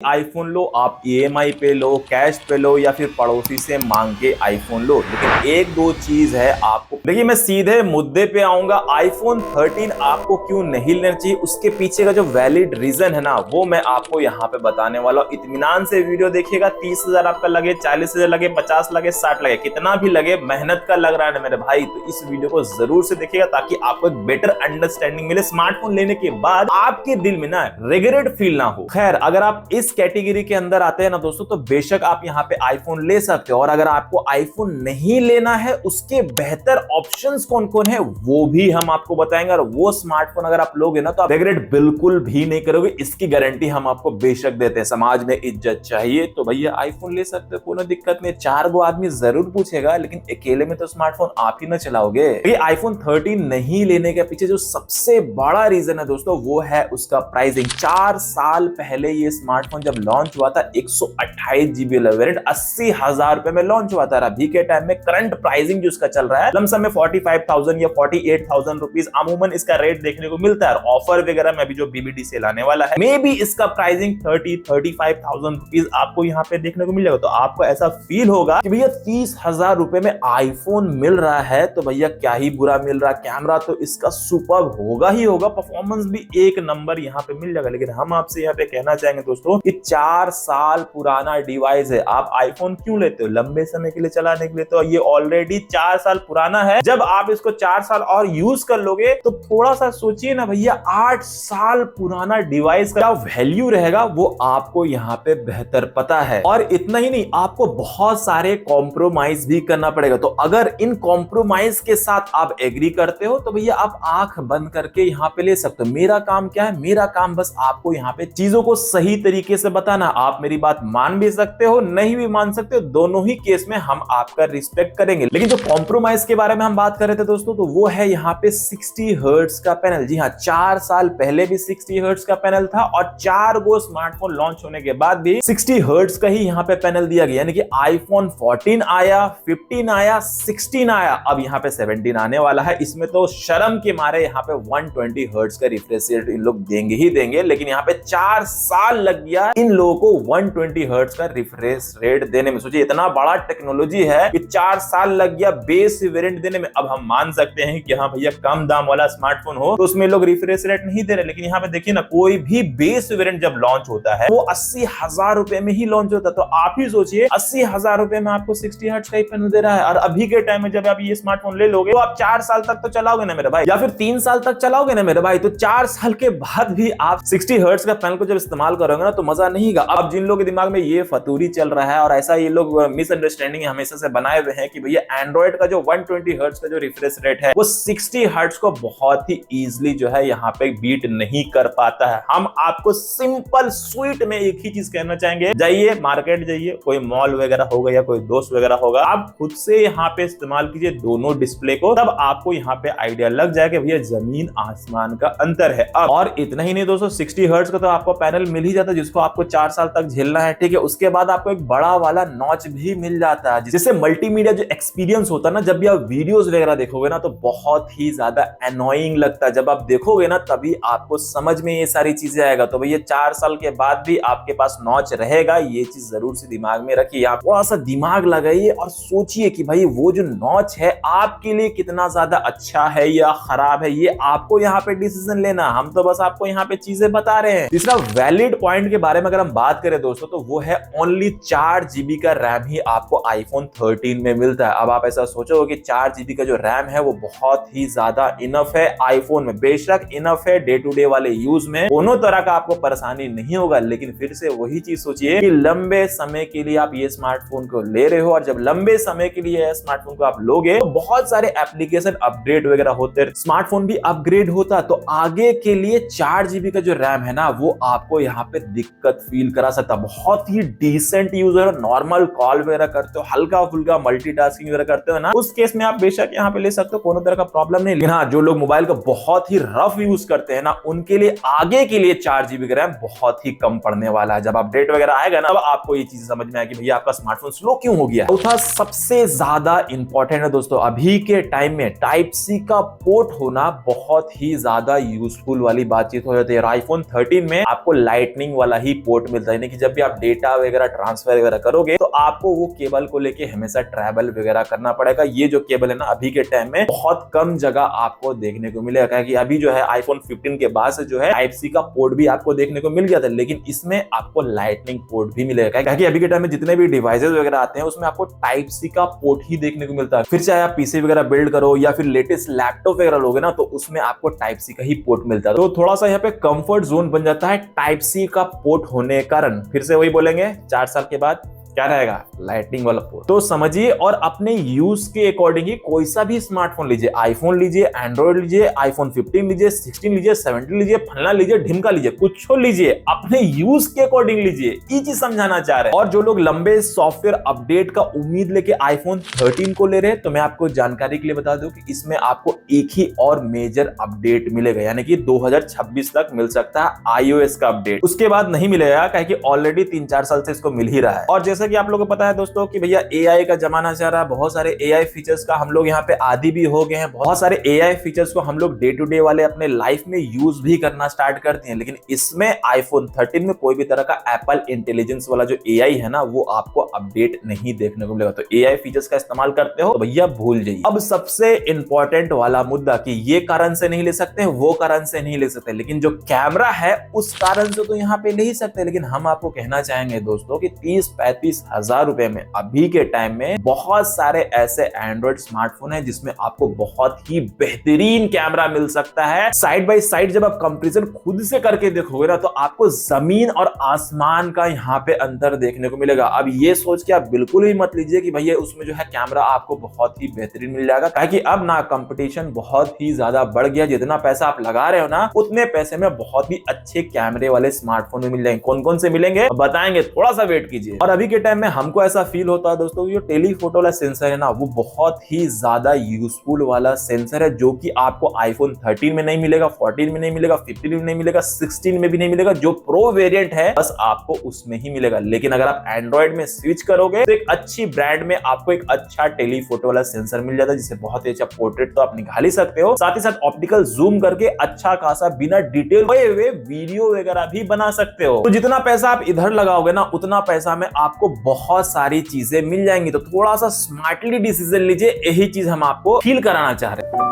IPhone लो, आप EMI पे लो, cash पे लो या फिर पड़ोसी से मांग के आईफोन लो, लेकिन एक दो चीज है आपको। देखिए मैं सीधे मुद्दे पे आऊंगा। आईफोन 13 आपको क्यों नहीं लेना चाहिए, उसके पीछे का जो वैलिड रीजन है ना, वो मैं आपको यहाँ पे बताने वाला हूँ। इत्मीनान से वीडियो देखिएगा। 30,000 आपका लगे, 40,000 लगे, 50 लगे, 60 लगे, कितना भी लगे, मेहनत का लग रहा है ना मेरे भाई, तो इस वीडियो को जरूर से देखिएगा ताकि आपको एक बेटर अंडरस्टैंडिंग मिले। स्मार्टफोन लेने के बाद आपके दिल में ना रिग्रेट फील ना हो। खैर, अगर आप इस कैटेगरी के अंदर आते हैं ना दोस्तों, तो बेशक आप यहाँ पे आईफोन ले सकते हो। और अगर आपको आईफोन नहीं लेना है, उसके बेहतर ऑप्शंस कौन कौन है वो भी हम आपको बताएंगे। और वो स्मार्टफोन अगर आप लोगे ना, तो आप रिग्रेट बिल्कुल भी नहीं करोगे, इसकी गारंटी हम आपको बेशक देते हैं। समाज में इज्जत चाहिए तो भैया आईफोन ले सकते हो, कोई दिक्कत नहीं। 4 गो आदमी जरूर पूछेगा, लेकिन अकेले में तो स्मार्टफोन आप ही ना चलाओगे। ये आईफोन 13 नहीं लेने के पीछे जो सबसे बड़ा रीजन है दोस्तों, वो है उसका प्राइसिंग। 4 साल पहले ये स्मार्टफोन जब लॉन्च हुआ था, 128 जीबी वेरिएंट 80,000 रुपए में लॉन्च हुआ था। अभी के टाइम में करंट प्राइसिंग जो इसका चल रहा है लमसम में 45,000 या 48,000 रुपीज अमूमन इसका रेट देखने को मिलता है। ऑफर वगैरह में भी जो बीबीडी सेल आने वाला है, मे बी इसका प्राइसिंग 30-35,000 रुपीज आपको यहाँ पे देखने को मिल जाएगा। तो आपको ऐसा फील होगा कि भैया 30,000 रुपए में आईफोन मिल रहा है, तो भैया क्या ही बुरा मिल रहा है। कैमरा तो इसका सुपर्ब होगा ही होगा, परफॉर्मेंस भी एक नंबर यहाँ पे मिल जाएगा। लेकिन हम आपसे यहाँ पे कहना चाहेंगे दोस्तों कि 4 साल पुराना डिवाइस है, आप आईफोन क्यों लेते हो? लंबे समय के लिए चलाने के लिए। तो ये ऑलरेडी 4 साल पुराना है। जब आप इसको 4 साल और यूज कर लोगे, तो थोड़ा सा सोचिए ना भैया, 8 साल पुराना डिवाइस का वैल्यू रहेगा वो आपको यहाँ पे बेहतर पता है। और इतना ही नहीं, आपको बहुत सारे कॉम्प्रोमाइज भी करना पड़ेगा। तो अगर इन कॉम्प्रोमाइज के साथ आप एग्री करते हो, तो भैया आप आंख बंद करके यहाँ पे ले सकते हो। मेरा काम क्या है? मेरा काम बस आपको यहाँ पे चीजों को सही तरीके से बताना। आप मेरी बात मान भी सकते हो, नहीं भी मान सकते हो, दोनों ही केस में हम आपका रिस्पेक्ट करेंगे। लेकिन जो कॉम्प्रोमाइज के बारे में हम बात कर रहे थे दोस्तों, तो वो है यहाँ पे 60 हर्ट्ज का पैनल। जी हाँ, 4 साल पहले भी 60 हर्ट्ज का पैनल था, और 4 गो स्मार्टफोन लॉन्च होने के बाद भी 60 हर्ट्ज का ही यहाँ पे पैनल दिया गया। यानी कि आईफोन 14 आया, 15 आया, 16 आया, अब यहाँ पे 17 आने वाला है। इसमें तो शर्म के मारे यहाँ पे 120 हर्ट्ज का रिफ्रेश रेट इन लोग देंगे ही देंगे। लेकिन यहाँ पे 4 साल लग गया इन लोगों को 120 हर्ट्ज का रिफ्रेश रेट देने में। सोचिए, इतना बड़ा टेक्नोलॉजी है कि 4 साल लग गया बेस वेरिएंट देने में। अब हम मान सकते हैं कि हाँ भैया, कम दाम वाला स्मार्टफोन हो तो उसमें लोग रिफ्रेश रेट नहीं दे रहे, लेकिन यहाँ पे देखिए ना, कोई भी बेस वेरिएंट जब लॉन्च होता है वो 80,000 रुपए में ही लॉन्च होता है। तो आप ही सोचिए, 80,000 रुपए में आपको 60 हर्ट्ज का ही पैनल दे रहा है। और अभी के टाइम में जब आप ये स्मार्टफोन ले लोगे, तो आप 4 साल तक तो चलाओगे ना मेरे भाई, या फिर 3 साल तक चलाओगे ना मेरे भाई। तो 4 साल के बाद भी आप 60 हर्ट्ज का पैनल को जब इस्तेमाल करोगे ना, तो मजा नहीं गा। अब जिन लोगों के दिमाग में ये फतूरी चल रहा है, और ऐसा ये लोग मिसअंडरस्टैंडिंग हमेशा से बनाए हुए हैं कि भैया एंड्रॉइड का जो 120 हर्ट्ज का जो रिफ्रेश रेट है, वो 60 हर्ट्ज को बहुत ही इजीली जो है यहाँ पे बीट नहीं कर पाता है। हम आपको सिंपल स्वीट में एक ही चीज कहना चाहेंगे, जाइए मार्केट, जाइए कोई मॉल वगैरह होगा या कोई दोस्त वगैरह होगा, आप खुद से यहाँ पे इस्तेमाल कीजिए दोनों डिस्प्ले को, तब आपको यहाँ पे आइडिया लग जाएगा भैया जमीन आसमान का अंतर है। अब और इतना ही नहीं दोस्तों, 60 हर्ट्ज का तो आपको पैनल मिल ही जाता है, जिसको आपको 4 साल तक झेलना है, ठीक है। उसके बाद आपको एक बड़ा वाला नॉच भी मिल जाता है, जिससे मल्टीमीडिया जो एक्सपीरियंस होता है ना, जब भी आप वीडियोस वगैरह देखोगे ना, तो बहुत ही ज्यादा एनोइंग लगता है। जब आप देखोगे ना, तभी आपको समझ में ये सारी चीजें आएगा। तो भैया 4 साल के बाद भी आपके पास नॉच रहेगा, ये चीज जरूर से दिमाग में रखिए। आप थोड़ा सा दिमाग लगाइए और सोचिए कि भाई वो जो नॉच है आपके लिए कितना ज्यादा अच्छा है या खराब है, ये आपको यहाँ पे डिसीजन लेना। हम तो बस आपको यहाँ पे चीजें बता रहे हैं। तीसरा वैलिड पॉइंट के बारे में अगर हम बात करें दोस्तों, तो वो है ओनली 4 जीबी का रैम ही आपको आईफोन 13 में मिलता है। अब आप ऐसा सोचोगे कि 4 जीबी का जो रैम है वो बहुत ही ज्यादा इनफ है आईफोन में। बेशक इनफ है डे टू डे वाले यूज में, दोनों तरह का आपको परेशानी नहीं होगा। लेकिन फिर से वही चीज सोचिए कि लंबे समय के लिए आप ये स्मार्टफोन को ले रहे हो, और जब लंबे समय के लिए स्मार्टफोन को आप लोगे, तो बहुत सारे एप्लीकेशन अपडेट वगैरह होते हैं, स्मार्टफोन भी अपग्रेड होता। तो आगे के लिए 4 जीबी का जो रैम है ना, वो आपको यहाँ पे दिक्कत फील करा सकता। बहुत ही डिसेंट यूजर, नॉर्मल कॉल वगैरह करते हो, हल्का फुल्का मल्टीटास्किंग वगैरह करते हो ना, उस केस में आप बेशक यहाँ पे ले सकते हो, कोनो तरह का प्रॉब्लम नहीं। लेकिन हाँ, जो लोग मोबाइल का बहुत ही रफ यूज करते हैं ना, उनके लिए आगे के लिए 4 जीबी का रैम बहुत ही कम पड़ने वाला है। जब अपडेट वगैरह आएगा ना, तब आपको ये चीज समझ में आएगी भैया आपका स्मार्टफोन स्लो क्यों हो गया। चौथा सबसे ज्यादा इंपॉर्टेंट है दोस्तों, अभी के टाइम में टाइप सी का पोर्ट होना बहुत ही ज्यादा यूजफुल वाली बातचीत हो जाती है। आईफोन 13 में आपको लाइटनिंग वाला ही ही पोर्ट मिलता है, यानी कि जब भी आप डेटा वगैरह ट्रांसफर वगैरह करोगे तो आपको वो केबल को लेके हमेशा ट्रैवल वगैरह करना पड़ेगा। ये जो केबल है ना अभी के टाइम में बहुत कम जगह आपको देखने को मिलेगा, क्योंकि अभी जो है आईफोन 15 के बाद से जो है टाइप सी का पोर्ट भी आपको देखने को मिल गया था, लेकिन इसमें आपको लाइटनिंग पोर्ट भी मिलेगा, क्योंकि अभी के टाइम में जितने भी डिवाइसेस वगैरह आते हैं उसमें आपको टाइप सी का पोर्ट ही देखने को मिलता है। फिर चाहे आप पीसी वगैरह बिल्ड करो या फिर लेटेस्ट लैपटॉप वगैरह लोगे ना तो उसमें आपको टाइप सी का ही पोर्ट मिलता है। तो थोड़ा सा यहाँ पे कंफर्ट जोन बन जाता है टाइप सी का पोर्ट होने के कारण। फिर से वही बोलेंगे 4 साल के बाद क्या रहेगा, लाइटनिंग वाला पोर्ट। तो समझिए और अपने यूज के अकॉर्डिंग ही कोई सा भी स्मार्टफोन लीजिए, आईफोन लीजिए, एंड्रॉइड लीजिए, आईफोन 15 लीजिए, 16 लीजिए, 17 लीजिए, फलना लीजिए, ढिमका लीजिए, कुछ लीजिए, अपने यूज के अकॉर्डिंग लीजिए। ये चीज समझाना चाह रहे हैं। और जो लोग लंबे सॉफ्टवेयर अपडेट का उम्मीद लेके आईफोन 13 को ले रहे हैं, तो मैं आपको जानकारी के लिए बता दूं कि इसमें आपको एक ही और मेजर अपडेट मिलेगा, यानी कि 2026 तक मिल सकता है iOS का अपडेट। उसके बाद नहीं मिलेगा, क्योंकि ऑलरेडी 3-4 साल से इसको मिल ही रहा है। और जैसा कि आप लोगों को पता है दोस्तों कि भैया एआई का जमाना चल रहा है, बहुत सारे एआई फीचर्स का हम लोग यहाँ पे आदी भी हो गए हैं, बहुत सारे एआई फीचर्स को हम लोग डे टू डे वाले अपने लाइफ में यूज भी करना स्टार्ट करते हैं। लेकिन इसमें आईफोन 13 में कोई भी तरह का एप्पल इंटेलिजेंस वाला जो एआई है ना वो आपको अपडेट नहीं देखने को मिलेगा। तो एआई फीचर्स का इस्तेमाल करते हो तो भैया भूल जाइए। अब सबसे इंपॉर्टेंट वाला मुद्दा कि ये कारण से नहीं ले सकते, वो कारण से नहीं ले सकते, लेकिन जो कैमरा है उस कारण से तो यहाँ पे ले ही सकते। लेकिन हम आपको कहना चाहेंगे दोस्तों कि 30-35 हजार रुपए में अभी के टाइम में बहुत सारे ऐसे एंड्रॉइड स्मार्टफोन है जिसमें आपको बहुत ही बेहतरीन कैमरा मिल सकता है। साइड बाय साइड जब आप कंपैरिजन खुद से करके देखोगे ना तो आपको जमीन और आसमान का यहाँ पे अंतर देखने को मिलेगा। अब ये सोच के आप बिल्कुल ही मत लीजिए कि भैया उसमें जो है कैमरा आपको बहुत ही बेहतरीन मिल जाएगा, ताकि अब ना कंपटीशन बहुत ही ज्यादा बढ़ गया। जितना पैसा आप लगा रहे हो ना उतने पैसे में बहुत ही अच्छे कैमरे वाले स्मार्टफोन भी मिल जाएंगे। कौन कौन से मिलेंगे बताएंगे, थोड़ा सा वेट कीजिए। और अभी के टाइम में हमको ऐसा फील होता है दोस्तों जो टेलीफोटो वाला सेंसर है ना वो बहुत ही ज्यादा यूजफुल वाला सेंसर है, जो कि आपको आईफोन 13 में नहीं मिलेगा, 14 में नहीं मिलेगा, 15 में नहीं मिलेगा, 16 में भी नहीं मिलेगा। जो प्रो वेरिएंट है बस आपको उसमें ही मिलेगा। लेकिन अगर आप एंड्रॉइड में स्विच करोगे तो एक अच्छी ब्रांड में आपको एक अच्छा टेलीफोटो वाला सेंसर मिल जाता है, जिससे बहुत ही अच्छा पोर्ट्रेट तो आप निकाल ही सकते हो, साथ ही साथ ऑप्टिकल जूम करके अच्छा खासा बिना डिटेल हुए वीडियो वगैरह भी बना सकते हो। तो जितना पैसा आप इधर लगाओगे ना उतना पैसा में आपको बहुत सारी चीजें मिल जाएंगी। तो थोड़ा सा स्मार्टली डिसीजन लीजिए, यही चीज हम आपको फील कराना चाह रहे हैं।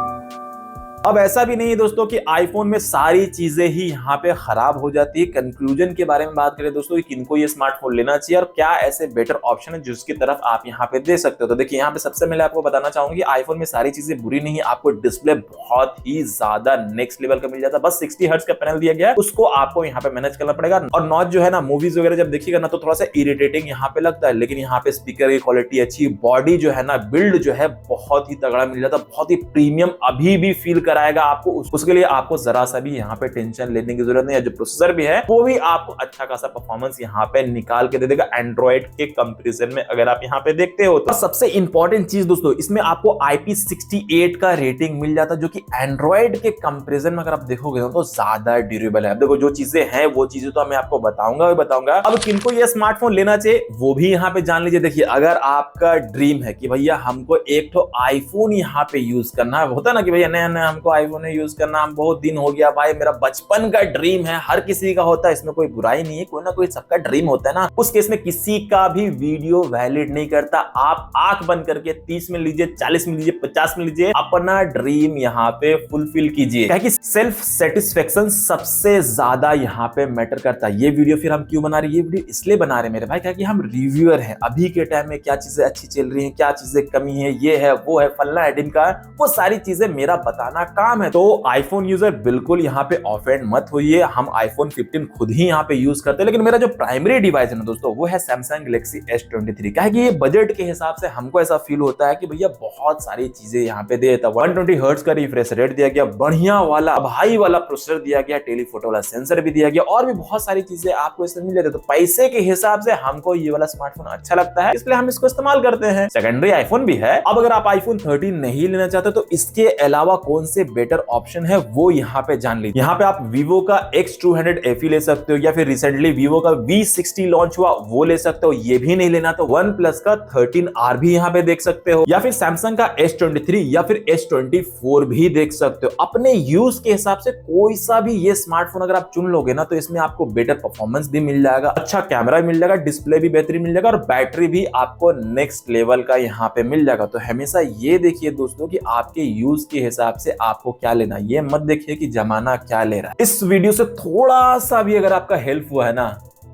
अब ऐसा भी नहीं है दोस्तों कि आईफोन में सारी चीजें ही यहाँ पे खराब हो जाती है। कंक्लूजन के बारे में बात करें दोस्तों कि किनको ये स्मार्टफोन लेना चाहिए और क्या ऐसे बेटर ऑप्शन है जिसकी तरफ आप यहाँ पे दे सकते हो। तो देखिए यहाँ पे सबसे पहले आपको बताना चाहूंगी आईफोन में सारी चीजें बुरी नहीं है। आपको डिस्प्ले बहुत ही ज्यादा नेक्स्ट लेवल का मिल जाता है। बस 60 हर्ट्ज का पैनल दिया गया है, उसको आपको यहाँ पे मैनेज करना पड़ेगा। और नॉच जो है ना मूवीज वगैरह जब देखिएगा ना तो थोड़ा सा इरिटेटिंग यहाँ पे लगता है, लेकिन यहाँ पे स्पीकर की क्वालिटी अच्छी, बॉडी जो है ना बिल्ड जो है बहुत ही तगड़ा मिल जाता है, बहुत ही प्रीमियम अभी भी फील कराएगा आपको। उसके लिए आपको जरा सा भी यहाँ पे टेंशन लेने की जरूरत नहीं है। जो प्रोसेसर भी है वो भी आपको अच्छा खासा परफॉर्मेंस यहाँ पे निकाल के दे देगा एंड्रॉइड के कंपैरिजन में, अगर आप यहाँ पे देखते हो तो। सबसे इंपॉर्टेंट चीज दोस्तों इसमें आपको IP68 का रेटिंग मिल जाता है, जो कि एंड्रॉइड के कंपैरिजन में अगर आप देखोगे तो ज्यादा ड्यूरेबल है। अब देखो जो चीजें हैं वो चीजें तो मैं आपको बताऊंगा। अब किनको ये स्मार्टफोन लेना चाहिए वो भी यहाँ पे जान लीजिए। देखिए अगर आपका ड्रीम है कि भैया हमको एक तो आईफोन यहाँ पे यूज करना है, होता ना कि भैया नया हमको आईफोन यूज करना, बहुत दिन हो गया भाई, मेरा बचपन का ड्रीम है, हर किसी का होता है, इसमें कोई बुराई नहीं है, कोई ना कोई सबका ड्रीम होता है ना। उस केस में किसी का भी वीडियो वैलिड नहीं करता। आप आंख बंद करके 30 में लीजिए, 40 में लीजिए, 50 में लीजिए, अपना ड्रीम यहाँ पे फुलफिल कीजिए, क्योंकि सेल्फ सेटिस्फेक्शन सबसे ज्यादा यहाँ पे मैटर करता है। ये वीडियो फिर हम क्यों बना रहे हैं, ये वीडियो इसलिए बना रहे हैं मेरे भाई क्योंकि हम रिव्यूअर हैं। अभी के टाइम में क्या चीजें अच्छी चल रही है, क्या चीजें कमी है, ये है वो है फलना है ढिमका, वो सारी चीजें मेरा बताना काम है। तो आईफोन यूजर बिल्कुल यहाँ पे ऑफेंड मत होइए। हम आईफोन 15 खुद ही यहाँ पे यूज करते हैं, लेकिन मेरा जो प्राइमरी डिवाइस है ना दोस्तों वो है सैमसंग गैलेक्सी S23 का है कि ये बजट के हिसाब से हमको ऐसा फील होता है कि भैया बहुत सारी चीजें यहाँ पे दे देता है। 120 हर्ट्ज का रिफ्रेश रेट दिया गया, बढ़िया वाला भाई वाला प्रोसेसर दिया गया, टेलीफोटो वाला सेंसर भी दिया गया, और भी बहुत सारी चीजें आपको इसमें मिल जाती है। तो पैसे के हिसाब से हमको ये वाला स्मार्टफोन अच्छा लगता है, इसलिए हम इसको इस्तेमाल करते हैं। सेकेंडरी आईफोन भी है। अब अगर आप आईफोन 13 नहीं लेना चाहते तो इसके अलावा कौन से बेटर ऑप्शन है वो यहाँ पे जान लीजिए। यहाँ पे आप Vivo का X200 FE ले सकते हो, या फिर रिसेंटली Vivo का V60 लॉन्च हुआ वो ले सकते हो। ये भी नहीं लेना तो OnePlus का 13R भी यहाँ पे देख सकते हो, या फिर Samsung का S23 या फिर S24 भी देख सकते हो। अपने यूज के हिसाब से कोई सा भी ये स्मार्टफोन अगर आप चुन लोगे ना तो इसमें आपको बेटर परफॉर्मेंस भी मिल जाएगा, अच्छा कैमरा मिल जाएगा, डिस्प्ले भी बेहतरीन मिल जाएगा और बैटरी भी आपको नेक्स्ट लेवल का यहाँ पे मिल जाएगा। तो हमेशा ये देखिए दोस्तों कि आपके यूज के हिसाब से आपको क्या लेना, ये मत देखिए कि जमाना क्या ले रहा है। इस वीडियो से थोड़ा सा भी अगर आपका हेल्प हुआ है ना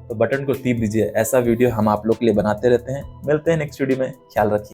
तो बटन को टीप दीजिए। ऐसा वीडियो हम आप लोग के लिए बनाते रहते हैं। मिलते हैं नेक्स्ट वीडियो में, ख्याल रखिए।